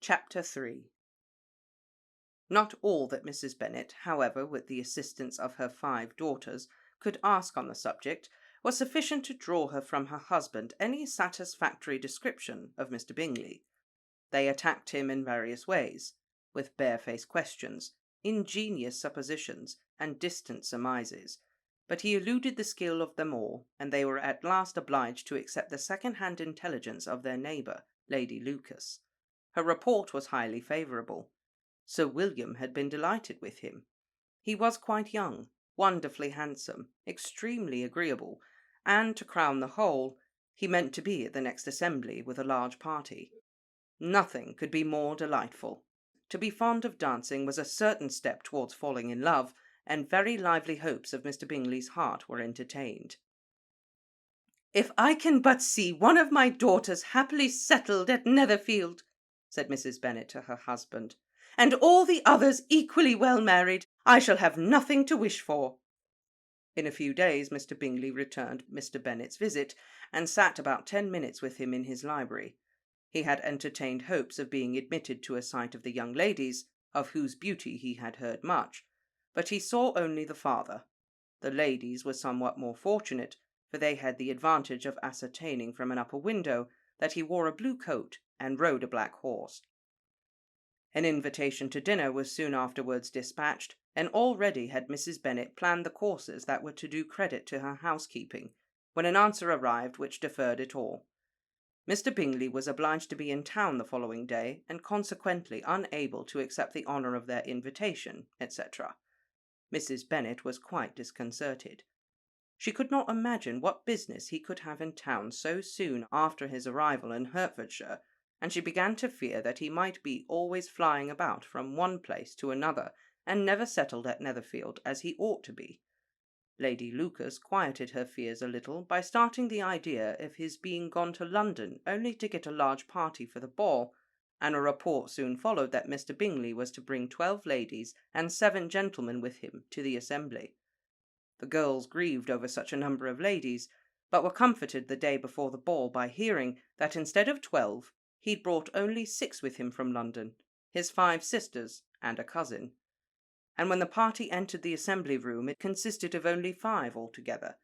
Chapter 3. Not all that Mrs. Bennet, however, with the assistance of her 5 daughters, could ask on the subject, was sufficient to draw her from her husband any satisfactory description of Mr. Bingley. They attacked him in various ways, with barefaced questions, ingenious suppositions, and distant surmises, but he eluded the skill of them all, and they were at last obliged to accept the second-hand intelligence of their neighbour, Lady Lucas. Her report was highly favourable. Sir William had been delighted with him. He was quite young, wonderfully handsome, extremely agreeable, and, to crown the whole, he meant to be at the next assembly with a large party. Nothing could be more delightful. To be fond of dancing was a certain step towards falling in love, and very lively hopes of Mr. Bingley's heart were entertained. "If I can but see one of my daughters happily settled at Netherfield," said Mrs. Bennet to her husband, "and all the others equally well married, I shall have nothing to wish for." In a few days Mr. Bingley returned Mr. Bennet's visit, and sat about 10 minutes with him in his library. He had entertained hopes of being admitted to a sight of the young ladies, of whose beauty he had heard much, but he saw only the father. The ladies were somewhat more fortunate, for they had the advantage of ascertaining from an upper window that he wore a blue coat and rode a black horse. An invitation to dinner was soon afterwards dispatched, and already had Mrs. Bennet planned the courses that were to do credit to her housekeeping, when an answer arrived which deferred it all. Mr. Bingley was obliged to be in town the following day, and consequently unable to accept the honour of their invitation, etc. Mrs. Bennet was quite disconcerted. She could not imagine what business he could have in town so soon after his arrival in Hertfordshire, and she began to fear that he might be always flying about from one place to another, and never settled at Netherfield as he ought to be. Lady Lucas quieted her fears a little by starting the idea of his being gone to London only to get a large party for the ball, and a report soon followed that Mr. Bingley was to bring 12 ladies and 7 gentlemen with him to the assembly. The girls grieved over such a number of ladies, but were comforted the day before the ball by hearing that instead of 12 he'd brought only 6 with him from London, his 5 sisters and a cousin. And when the party entered the assembly room it consisted of only 5 altogether: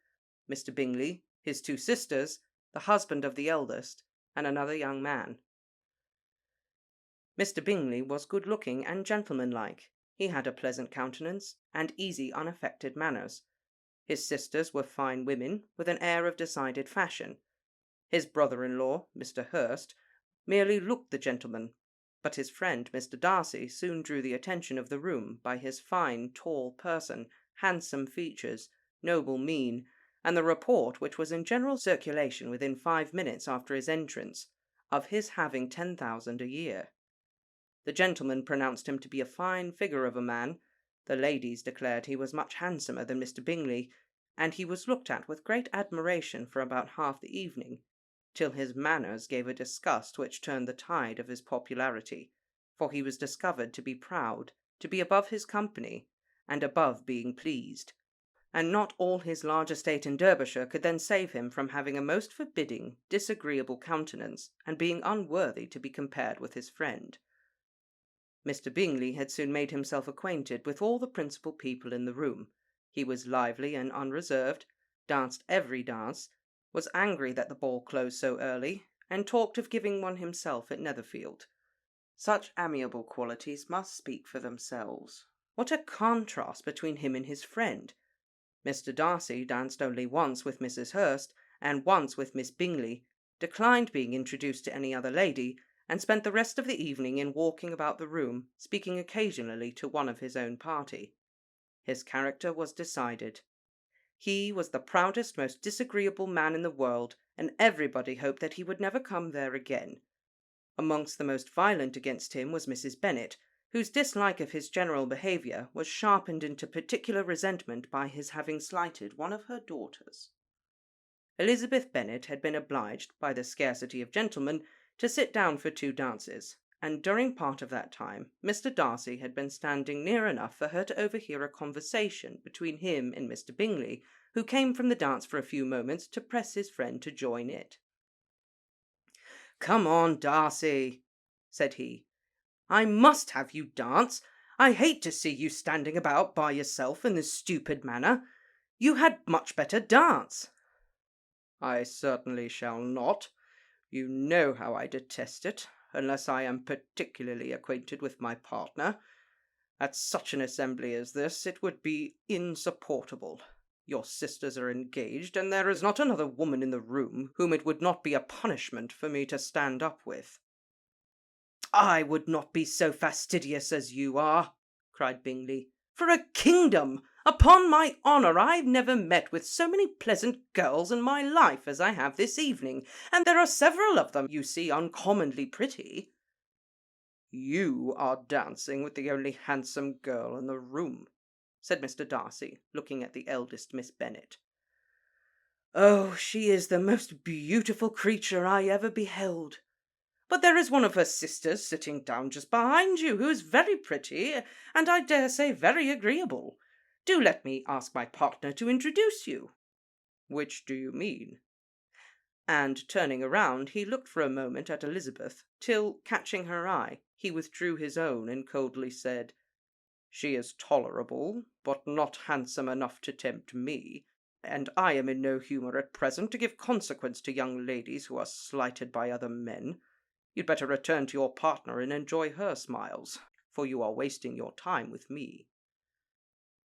Mr. Bingley, his 2 sisters, the husband of the eldest, and another young man. Mr. Bingley was good-looking and gentlemanlike. He had a pleasant countenance, and easy unaffected manners. His sisters were fine women, with an air of decided fashion. His brother-in-law, Mr. Hurst, merely looked the gentleman, but his friend Mr. Darcy soon drew the attention of the room by his fine tall person, handsome features, noble mien, and the report, which was in general circulation within 5 minutes after his entrance, of his having 10,000 a year. The gentlemen pronounced him to be a fine figure of a man. The ladies declared he was much handsomer than Mr. Bingley, and he was looked at with great admiration for about half the evening, till his manners gave a disgust which turned the tide of his popularity, for he was discovered to be proud, to be above his company, and above being pleased, and not all his large estate in Derbyshire could then save him from having a most forbidding, disagreeable countenance, and being unworthy to be compared with his friend. Mr. Bingley had soon made himself acquainted with all the principal people in the room. He was lively and unreserved, danced every dance, was angry that the ball closed so early, and talked of giving one himself at Netherfield. Such amiable qualities must speak for themselves. What a contrast between him and his friend! Mr. Darcy danced only once with Mrs. Hurst, and once with Miss Bingley, declined being introduced to any other lady, and spent the rest of the evening in walking about the room, speaking occasionally to one of his own party. His character was decided. He was the proudest, most disagreeable man in the world, and everybody hoped that he would never come there again. Amongst the most violent against him was Mrs. Bennet, whose dislike of his general behaviour was sharpened into particular resentment by his having slighted one of her daughters. Elizabeth Bennet had been obliged, by the scarcity of gentlemen, to sit down for 2 dances, and during part of that time Mr. Darcy had been standing near enough for her to overhear a conversation between him and Mr. Bingley, who came from the dance for a few moments to press his friend to join it. "Come on, Darcy," said he. I must have you dance. I hate to see you standing about by yourself in this stupid manner. You had much better dance." "I certainly shall not. You know how I detest it, unless I am particularly acquainted with my partner. At such an assembly as this, it would be insupportable. Your sisters are engaged, and there is not another woman in the room whom it would not be a punishment for me to stand up with." "I would not be so fastidious as you are," cried Bingley. "For a kingdom! Upon my honour, I've never met with so many pleasant girls in my life as I have this evening, and there are several of them, you see, uncommonly pretty." "You are dancing with the only handsome girl in the room," said Mr. Darcy, looking at the eldest Miss Bennet. "Oh, she is the most beautiful creature I ever beheld. But there is one of her sisters sitting down just behind you, who is very pretty, and I dare say very agreeable. Do let me ask my partner to introduce you." "Which do you mean?" And turning around, he looked for a moment at Elizabeth, till, catching her eye, he withdrew his own and coldly said, "She is tolerable, but not handsome enough to tempt me, and I am in no humour at present to give consequence to young ladies who are slighted by other men. You'd better return to your partner and enjoy her smiles, for you are wasting your time with me."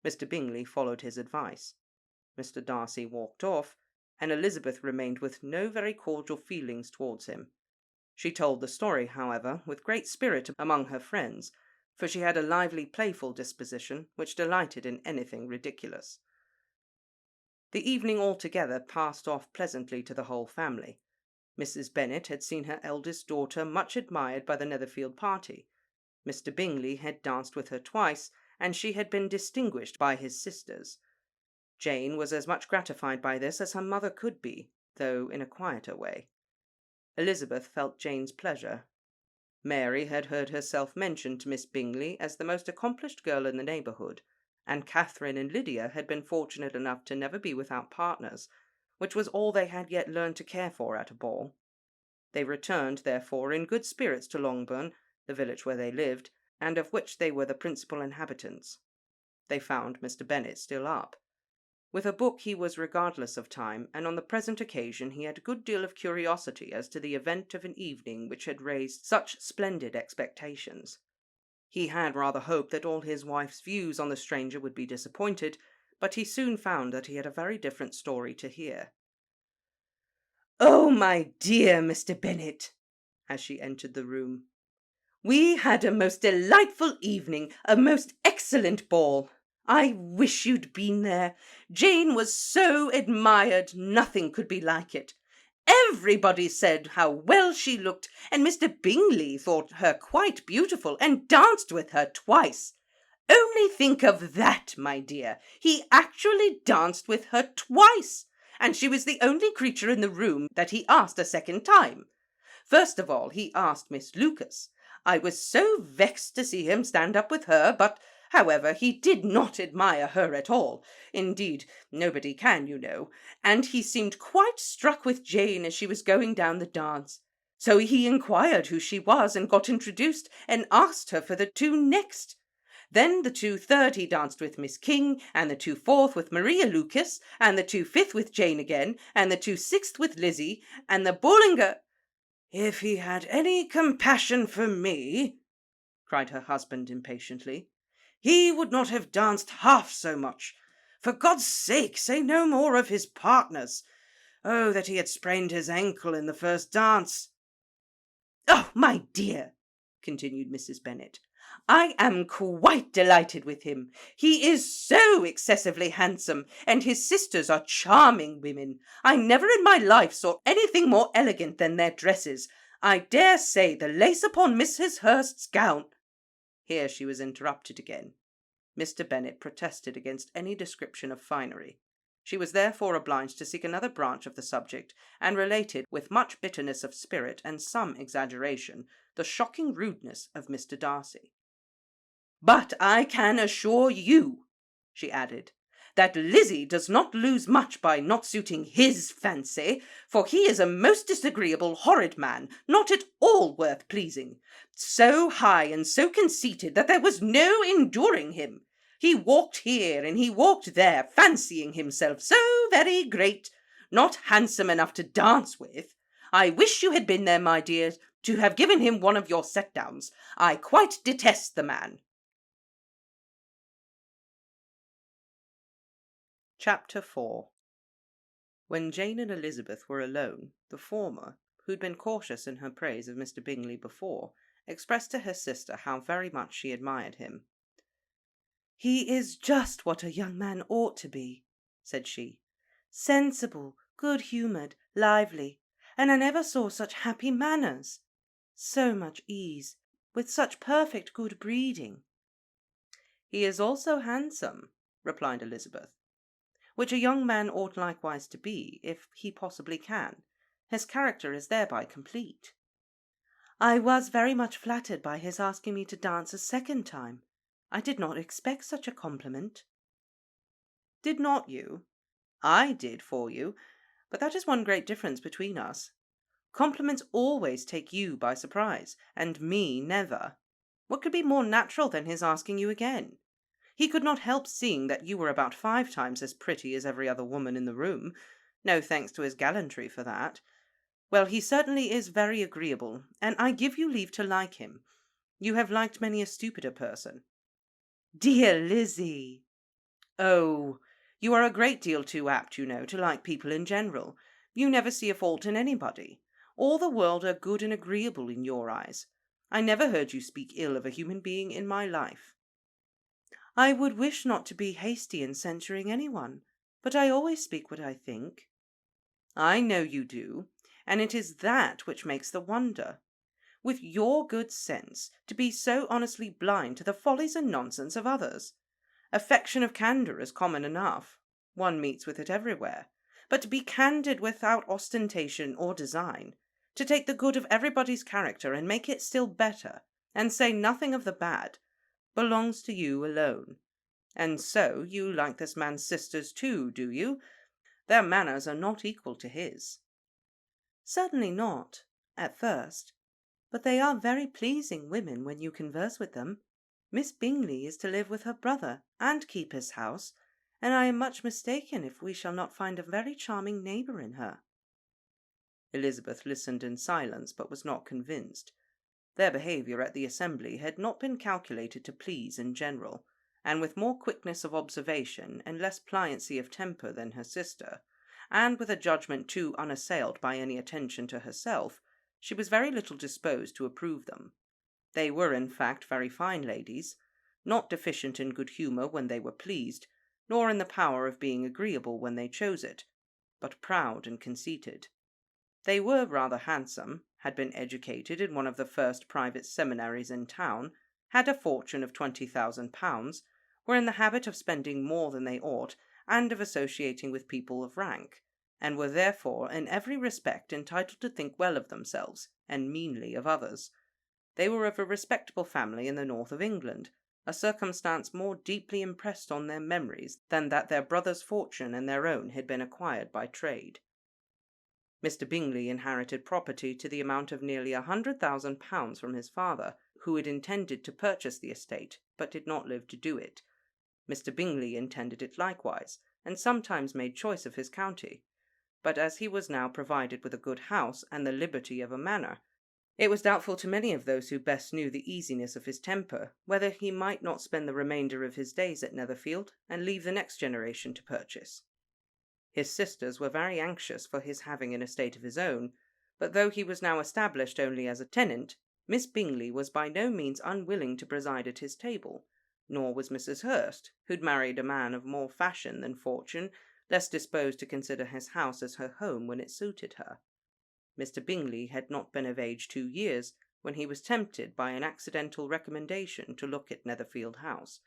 Mr. Bingley followed his advice. Mr. Darcy walked off, and Elizabeth remained with no very cordial feelings towards him. She told the story, however, with great spirit among her friends, for she had a lively, playful disposition, which delighted in anything ridiculous. The evening altogether passed off pleasantly to the whole family. Mrs. Bennet had seen her eldest daughter much admired by the Netherfield party. Mr. Bingley had danced with her twice, and she had been distinguished by his sisters. Jane was as much gratified by this as her mother could be, though in a quieter way. Elizabeth felt Jane's pleasure. Mary had heard herself mentioned to Miss Bingley as the most accomplished girl in the neighbourhood, and Catherine and Lydia had been fortunate enough to never be without partners, which was all they had yet learned to care for at a ball. They returned, therefore, in good spirits to Longbourn, the village where they lived, and of which they were the principal inhabitants. They found Mr. Bennet still up. With a book he was regardless of time, and on the present occasion he had a good deal of curiosity as to the event of an evening which had raised such splendid expectations. He had rather hoped that all his wife's views on the stranger would be disappointed, but he soon found that he had a very different story to hear. "Oh, my dear Mr. Bennet," as she entered the room, "we had a most delightful evening, a most excellent ball. I wish you'd been there. Jane was so admired, nothing could be like it. Everybody said how well she looked, and Mr. Bingley thought her quite beautiful and danced with her twice. Only think of that, my dear. He actually danced with her twice, and she was the only creature in the room that he asked a second time. First of all, he asked Miss Lucas. I was so vexed to see him stand up with her, but, however, he did not admire her at all. Indeed, nobody can, you know, and he seemed quite struck with Jane as she was going down the dance. So he inquired who she was and got introduced and asked her for the two next. Then the 2/3 he danced with Miss King, and the 2/4 with Maria Lucas, and the 2/5 with Jane again, and the 2/6 with Lizzie, and the Bollinger—" "If he had any compassion for me," cried her husband impatiently, "he would not have danced half so much. For God's sake, say no more of his partners. Oh, that he had sprained his ankle in the first dance." "Oh, my dear," continued Mrs. Bennet, "I am quite delighted with him. He is so excessively handsome, and his sisters are charming women. I never in my life saw anything more elegant than their dresses. I dare say the lace upon Mrs. Hurst's gown—" Here she was interrupted again. Mr. Bennet protested against any description of finery. She was therefore obliged to seek another branch of the subject, and related, with much bitterness of spirit and some exaggeration, the shocking rudeness of Mr. Darcy. "But I can assure you," she added, that Lizzie does not lose much by not suiting his fancy, for he is a most disagreeable, horrid man, not at all worth pleasing, so high and so conceited that there was no enduring him. He walked here and he walked there, fancying himself so very great, not handsome enough to dance with. I wish you had been there, my dear, to have given him one of your set-downs. I quite detest the man. Chapter 4. When Jane and Elizabeth were alone, the former, who'd been cautious in her praise of Mr. Bingley before, expressed to her sister how very much she admired him. "He is just what a young man ought to be," said she. "Sensible, good-humoured, lively, and I never saw such happy manners. So much ease, with such perfect good breeding." "He is also handsome," replied Elizabeth, "which a young man ought likewise to be, if he possibly can. His character is thereby complete." "I was very much flattered by his asking me to dance a second time. I did not expect such a compliment." "Did not you? I did for you, but that is one great difference between us. Compliments always take you by surprise, and me never. What could be more natural than his asking you again? He could not help seeing that you were about 5 times as pretty as every other woman in the room. No thanks to his gallantry for that. Well, he certainly is very agreeable, and I give you leave to like him. You have liked many a stupider person." "Dear Lizzie!" "Oh, you are a great deal too apt, you know, to like people in general. You never see a fault in anybody. All the world are good and agreeable in your eyes. I never heard you speak ill of a human being in my life." "I would wish not to be hasty in censuring anyone, but I always speak what I think." "I know you do, and it is that which makes the wonder. With your good sense, to be so honestly blind to the follies and nonsense of others. Affection of candour is common enough. One meets with it everywhere. But to be candid without ostentation or design, to take the good of everybody's character and make it still better, and say nothing of the bad, belongs to you alone. And so you like this man's sisters too, do you? Their manners are not equal to his." "Certainly not, at first. But they are very pleasing women when you converse with them. Miss Bingley is to live with her brother and keep his house, and I am much mistaken if we shall not find a very charming neighbour in her." Elizabeth listened in silence, but was not convinced. Their behaviour at the assembly had not been calculated to please in general, and with more quickness of observation and less pliancy of temper than her sister, and with a judgment too unassailed by any attention to herself, she was very little disposed to approve them. They were, in fact, very fine ladies, not deficient in good humour when they were pleased, nor in the power of being agreeable when they chose it, but proud and conceited. They were rather handsome, had been educated in one of the first private seminaries in town, had a fortune of £20,000, were in the habit of spending more than they ought, and of associating with people of rank, and were therefore in every respect entitled to think well of themselves, and meanly of others. They were of a respectable family in the north of England, a circumstance more deeply impressed on their memories than that their brother's fortune and their own had been acquired by trade. Mr. Bingley inherited property to the amount of nearly £100,000 from his father, who had intended to purchase the estate, but did not live to do it. Mr. Bingley intended it likewise, and sometimes made choice of his county. But as he was now provided with a good house and the liberty of a manor, it was doubtful to many of those who best knew the easiness of his temper, whether he might not spend the remainder of his days at Netherfield, and leave the next generation to purchase. His sisters were very anxious for his having an estate of his own, but though he was now established only as a tenant, Miss Bingley was by no means unwilling to preside at his table, nor was Mrs. Hurst, who'd married a man of more fashion than fortune, less disposed to consider his house as her home when it suited her. Mr. Bingley had not been of age 2 years when he was tempted by an accidental recommendation to look at Netherfield House.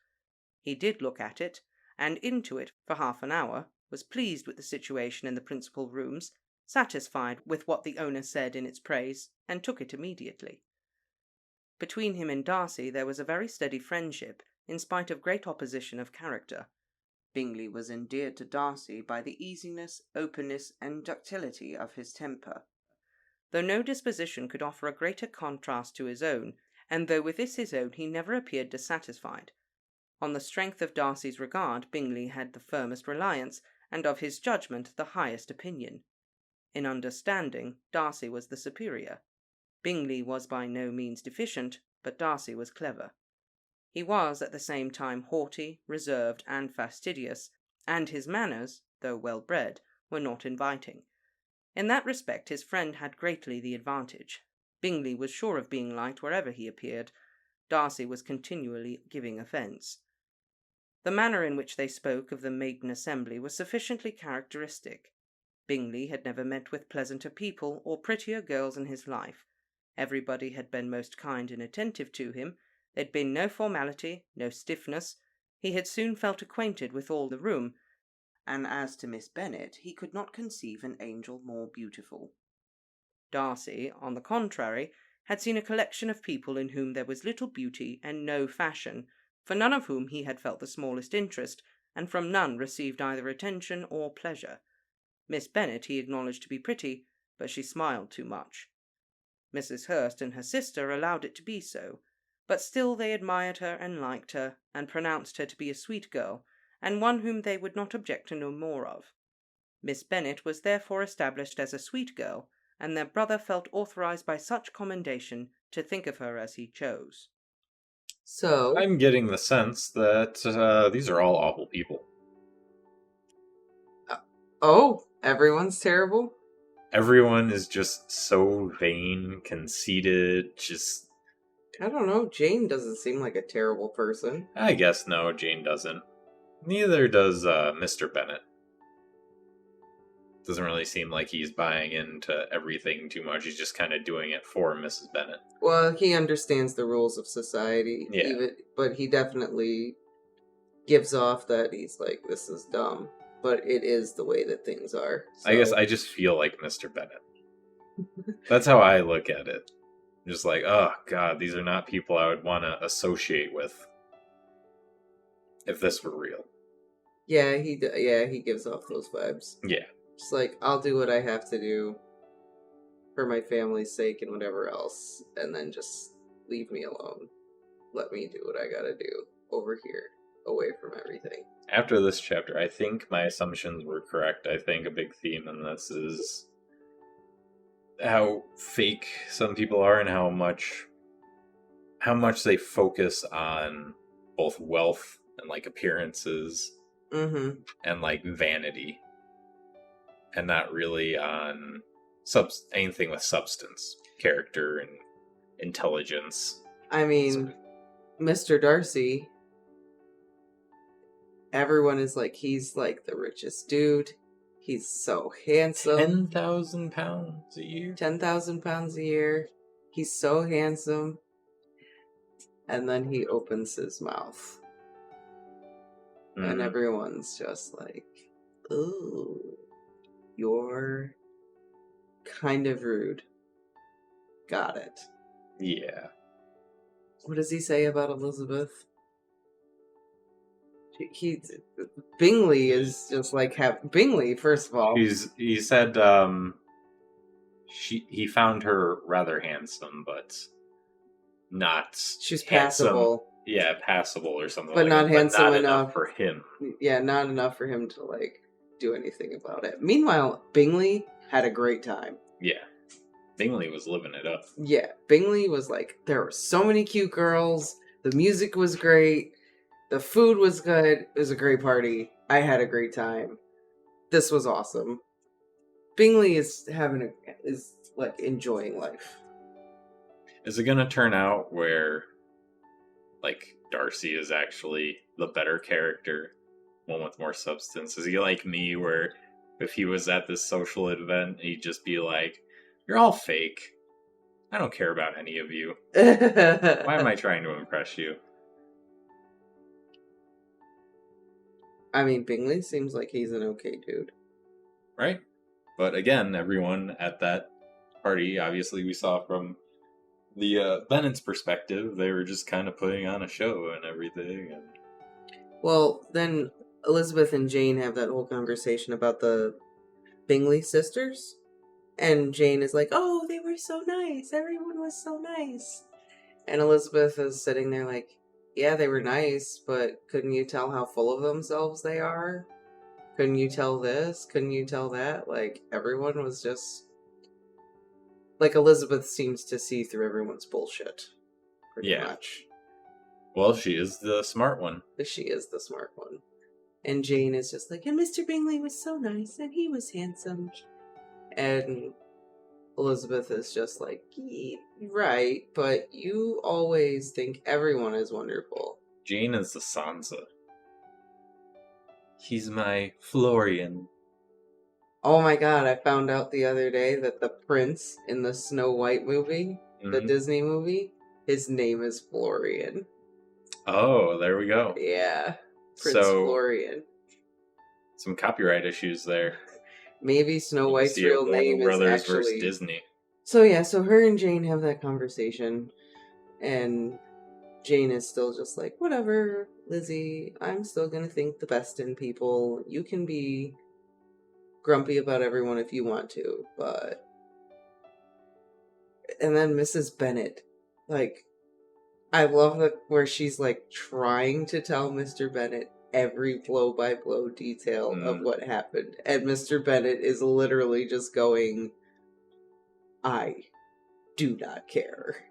He did look at it, and into it for half an hour, was pleased with the situation in the principal rooms, satisfied with what the owner said in its praise, and took it immediately. Between him and Darcy there was a very steady friendship, in spite of great opposition of character. Bingley was endeared to Darcy by the easiness, openness, and ductility of his temper, though no disposition could offer a greater contrast to his own, and though with this his own he never appeared dissatisfied. On the strength of Darcy's regard, Bingley had the firmest reliance, and of his judgment the highest opinion. In understanding, Darcy was the superior. Bingley was by no means deficient, but Darcy was clever. He was at the same time haughty, reserved, and fastidious, and his manners, though well bred, were not inviting. In that respect his friend had greatly the advantage. Bingley was sure of being liked wherever he appeared. Darcy was continually giving offence. The manner in which they spoke of the maiden assembly was sufficiently characteristic. Bingley had never met with pleasanter people or prettier girls in his life. Everybody had been most kind and attentive to him. There had been no formality, no stiffness. He had soon felt acquainted with all the room, and as to Miss Bennet, he could not conceive an angel more beautiful. Darcy, on the contrary, had seen a collection of people in whom there was little beauty and no fashion, for none of whom he had felt the smallest interest, and from none received either attention or pleasure. Miss Bennet he acknowledged to be pretty, but she smiled too much. Mrs. Hurst and her sister allowed it to be so, but still they admired her and liked her, and pronounced her to be a sweet girl, and one whom they would not object to know more of. Miss Bennet was therefore established as a sweet girl, and their brother felt authorized by such commendation to think of her as he chose. So, I'm getting the sense that these are all awful people. Everyone's terrible? Everyone is just so vain, conceited, just... I don't know, Jane doesn't seem like a terrible person. I guess no, Jane doesn't. Neither does Mr. Bennet. Doesn't really seem like he's buying into everything too much. He's just kind of doing it for Mrs. Bennet. Well, he understands the rules of society, but he definitely gives off that he's like, this is dumb, but it is the way that things are. So. I guess I just feel like Mr. Bennet. That's how I look at it. Just like, oh god, these are not people I would want to associate with if this were real. Yeah, he gives off those vibes. Yeah. Just like, I'll do what I have to do for my family's sake and whatever else, and then just leave me alone. Let me do what I gotta do over here, away from everything. After this chapter, I think my assumptions were correct. I think a big theme in this is how fake some people are and how much they focus on both wealth and like appearances and like vanity, and not really on anything with substance, character, and intelligence. I mean, Mr. Darcy, everyone is like, he's like the richest dude. He's so handsome. 10,000 pounds a year? 10,000 pounds a year. He's so handsome. And then he opens his mouth. And everyone's just like, ooh, you're kind of rude. Got it. Yeah. What does he say about Elizabeth? Bingley is just like Bingley. First of all, he said he found her rather handsome, but not. She's passable. Yeah, passable or something. But not handsome but not enough for him. Yeah, not enough for him to like do anything about it. Meanwhile, Bingley had a great time. Yeah. Bingley was living it up. Yeah, Bingley was like, there were so many cute girls. The music was great. The food was good. It was a great party. I had a great time. This was awesome. Bingley is like enjoying life. Is it gonna turn out where like Darcy is actually the better character, one with more substance? Is he like me, where if he was at this social event, he'd just be like, "You're all fake. I don't care about any of you. Why am I trying to impress you?" I mean, Bingley seems like he's an okay dude. Right? But again, everyone at that party, obviously we saw from the Bennet's perspective, they were just kind of putting on a show and everything. And... Well, then Elizabeth and Jane have that whole conversation about the Bingley sisters. And Jane is like, oh, they were so nice. Everyone was so nice. And Elizabeth is sitting there like, yeah, they were nice, but couldn't you tell how full of themselves they are? Couldn't you tell this? Couldn't you tell that? Like, everyone was just... Like, Elizabeth seems to see through everyone's bullshit. Pretty much. Well, she is the smart one. She is the smart one. And Jane is just like, and Mr. Bingley was so nice, and he was handsome. And Elizabeth is just like, right, but you always think everyone is wonderful. Jane is the Sansa. He's my Florian. Oh my god, I found out the other day that the prince in the Snow White movie, the Disney movie, his name is Florian. Oh, there we go. Yeah, Prince Florian. Some copyright issues there. Maybe Snow White's real name is actually... versus Disney. So yeah, so her and Jane have that conversation, and Jane is still just like, whatever, Lizzie, I'm still gonna think the best in people. You can be grumpy about everyone if you want to, but... And then Mrs. Bennet, like, I love that where she's like trying to tell Mr. Bennet every blow-by-blow detail of what happened, and Mr. Bennet is literally just going, I do not care.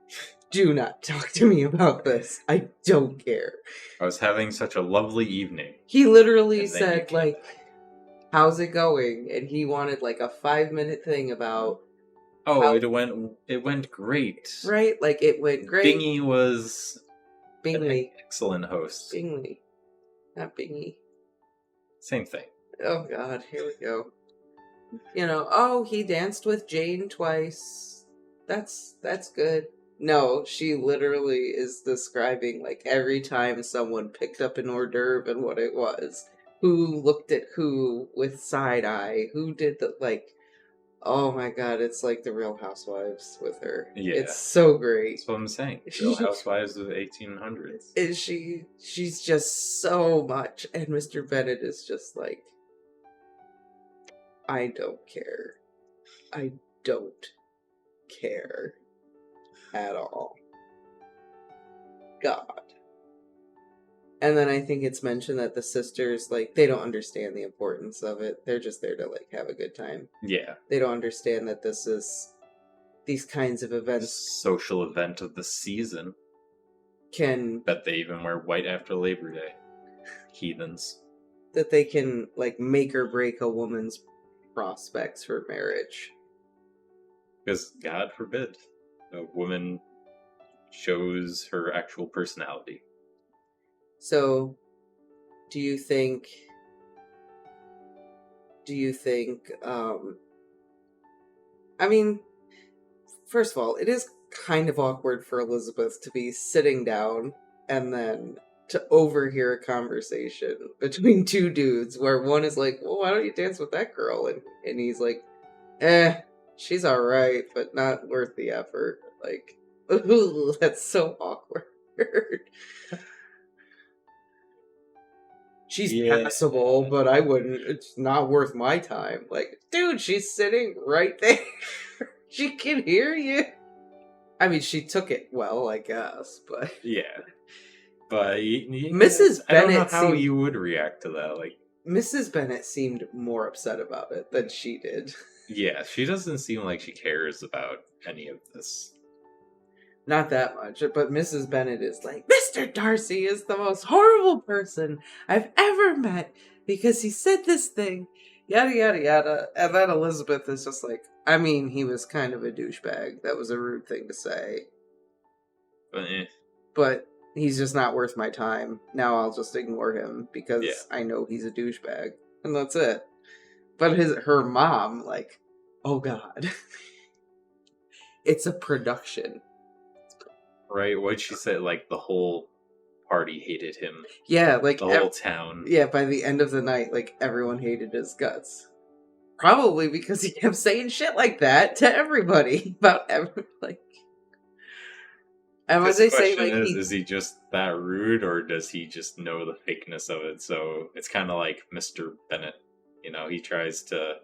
Do not talk to me about this. I don't care. I was having such a lovely evening. He literally said, like, how's it going? And he wanted, like, a 5-minute thing about... Oh, it went great. Right? Like, it went great. Bingy was Bingley. An excellent host. Bingley. Not Bingy. Same thing. Oh, God. Here we go. You know, oh, he danced with Jane twice. That's good. No, she literally is describing, like, every time someone picked up an hors d'oeuvre and what it was. Who looked at who with side eye. Who did the, like... Oh my god, it's like the Real Housewives with her. Yeah. It's so great. That's what I'm saying. Real Housewives of the 1800s. Is she's just so much. And Mr. Bennet is just like, I don't care. I don't care at all. God. And then I think it's mentioned that the sisters, like, they don't understand the importance of it. They're just there to, like, have a good time. Yeah. They don't understand that this is... These kinds of events... Social event of the season. Can... Bet they even wear white after Labor Day. Heathens. That they can, like, make or break a woman's prospects for marriage. Because, God forbid, a woman shows her actual personality. So, do you think, I mean, first of all, it is kind of awkward for Elizabeth to be sitting down and then to overhear a conversation between two dudes where one is like, well, why don't you dance with that girl? And he's like, she's alright, but not worth the effort. Like, ooh, that's so awkward. She's passable, but I wouldn't. It's not worth my time. Like, dude, she's sitting right there. She can hear you. I mean, she took it well, I guess, but... Yeah. But... Mrs. Bennet I don't know how you would react to that, like... Mrs. Bennet seemed more upset about it than she did. Yeah, she doesn't seem like she cares about any of this. Not that much, but Mrs. Bennet is like, Mr. Darcy is the most horrible person I've ever met because he said this thing, yada, yada, yada. And then Elizabeth is just like, I mean, he was kind of a douchebag. That was a rude thing to say. But he's just not worth my time. Now I'll just ignore him because I know he's a douchebag. And that's it. But her mom, like, oh God. It's a production. Right? What'd she say? Like, the whole party hated him. Yeah, like... The whole town. Yeah, by the end of the night, like, everyone hated his guts. Probably because he kept saying shit like that to everybody. About like... And what Because they the say, question like, is he just that rude, or does he just know the fakeness of it? So it's kind of like Mr. Bennett. You know, he tries to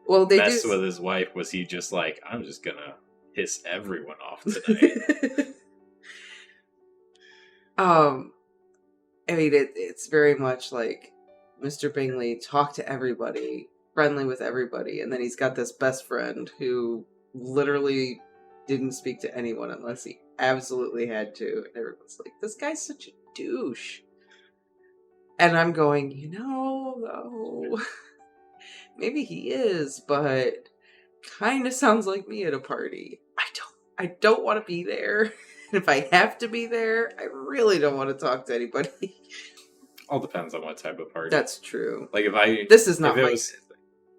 well, they do. mess with his wife. Was he just like, I'm just gonna piss everyone off tonight? I mean, it's very much like Mr. Bingley talked to everybody, friendly with everybody, and then he's got this best friend who literally didn't speak to anyone unless he absolutely had to. And everyone's like, this guy's such a douche. And I'm going, though, maybe he is, but kind of sounds like me at a party. I don't want to be there. If I have to be there, I really don't want to talk to anybody. All depends on what type of party. That's true. Like if This is not it my was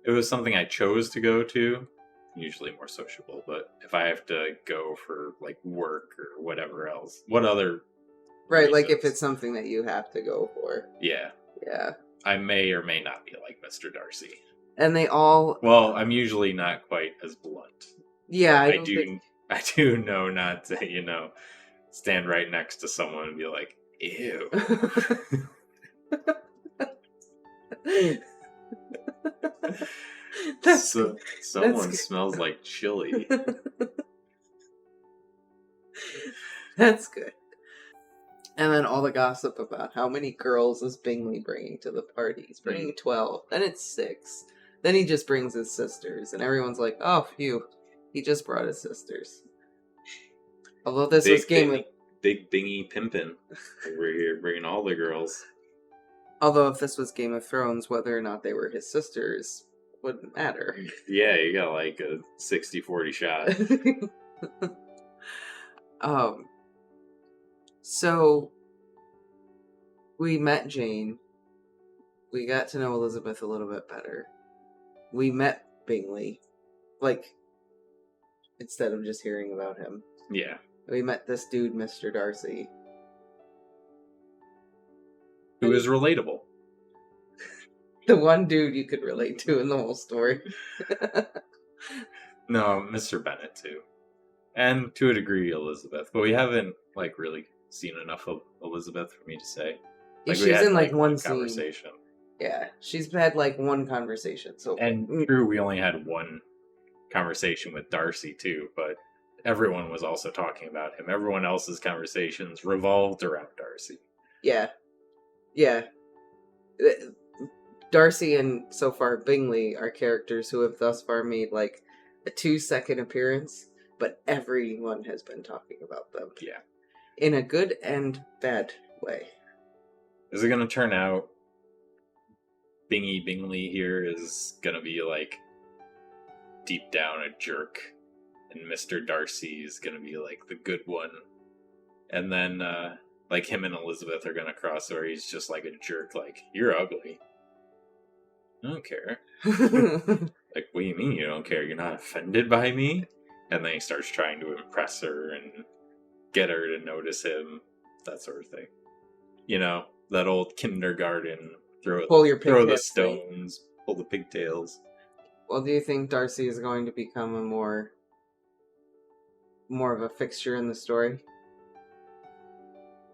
it was something I chose to go to, usually more sociable. But if I have to go for like work or whatever else, what other right. Like if reasons? it's something that you have to go for. Yeah, Yeah. I may or may not be like Mr. Darcy. And they all. Well, I'm usually not quite as blunt. Yeah, I I don't think. I do know not to, stand right next to someone and be like, ew. Someone smells like chili. That's good. And then all the gossip about how many girls is Bingley bringing to the party. He's bringing 12. Then it's 6. Then he just brings his sisters. And everyone's like, oh, phew. He just brought his sisters. Although this was Big Bingy Pimpin' over here, bringing all the girls. Although if this was Game of Thrones, whether or not they were his sisters wouldn't matter. Yeah, you got like a 60-40 shot. So we met Jane. We got to know Elizabeth a little bit better. We met Bingley. Like, instead of just hearing about him. Yeah. We met this dude, Mr. Darcy. Who is relatable. The one dude you could relate to in the whole story. No, Mr. Bennett too. And to a degree, Elizabeth. But we haven't, like, really seen enough of Elizabeth for me to say. Like, she's in, like, one conversation. Yeah, she's had, like, one conversation. So, and true, we only had one conversation with Darcy, too. But everyone was also talking about him. Everyone else's conversations revolved around Darcy. Yeah. Yeah. Darcy and, so far, Bingley are characters who have thus far made, like, a 2-second appearance, but everyone has been talking about them. Yeah. In a good and bad way. Is it going to turn out Bingley here is going to be, like, deep down a jerk, and Mr. Darcy is going to be, like, the good one, and then, like, him and Elizabeth are going to cross where he's just, like, a jerk, like, you're ugly. I don't care. Like, what do you mean you don't care? You're not offended by me? And then he starts trying to impress her and get her to notice him, that sort of thing. You know, that old kindergarten, throw the stones, pull the pigtails. Well, do you think Darcy is going to become a more of a fixture in the story?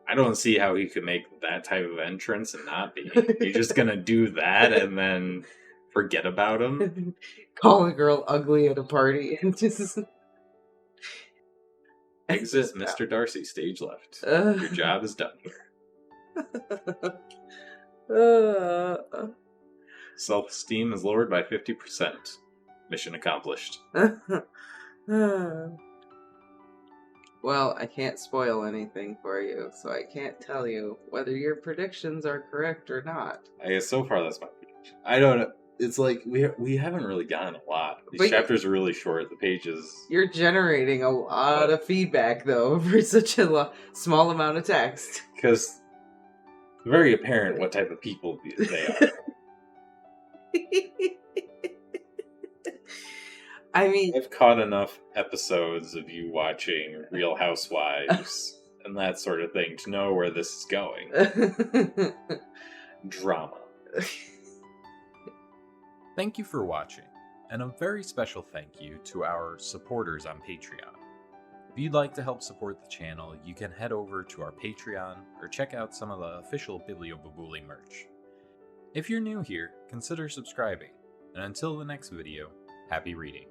I don't see how he could make that type of entrance and not be. You're just gonna do that and then forget about him? Call a girl ugly at a party and just... Exit Mr. Darcy, stage left. Your job is done here. Self-esteem is lowered by 50%. Mission accomplished. Well, I can't spoil anything for you, so I can't tell you whether your predictions are correct or not. I guess so far that's my prediction. I don't know. It's like we haven't really gotten a lot. These chapters are really short. The pages. You're generating a lot of feedback, though, for such a small amount of text. Because it's very apparent what type of people they are. I mean, I've caught enough episodes of you watching Real Housewives and that sort of thing to know where this is going. Drama. Thank you for watching, and a very special thank you to our supporters on Patreon. If you'd like to help support the channel, you can head over to our Patreon or check out some of the official Bibliobibuli merch. If you're new here, consider subscribing, and until the next video, happy reading.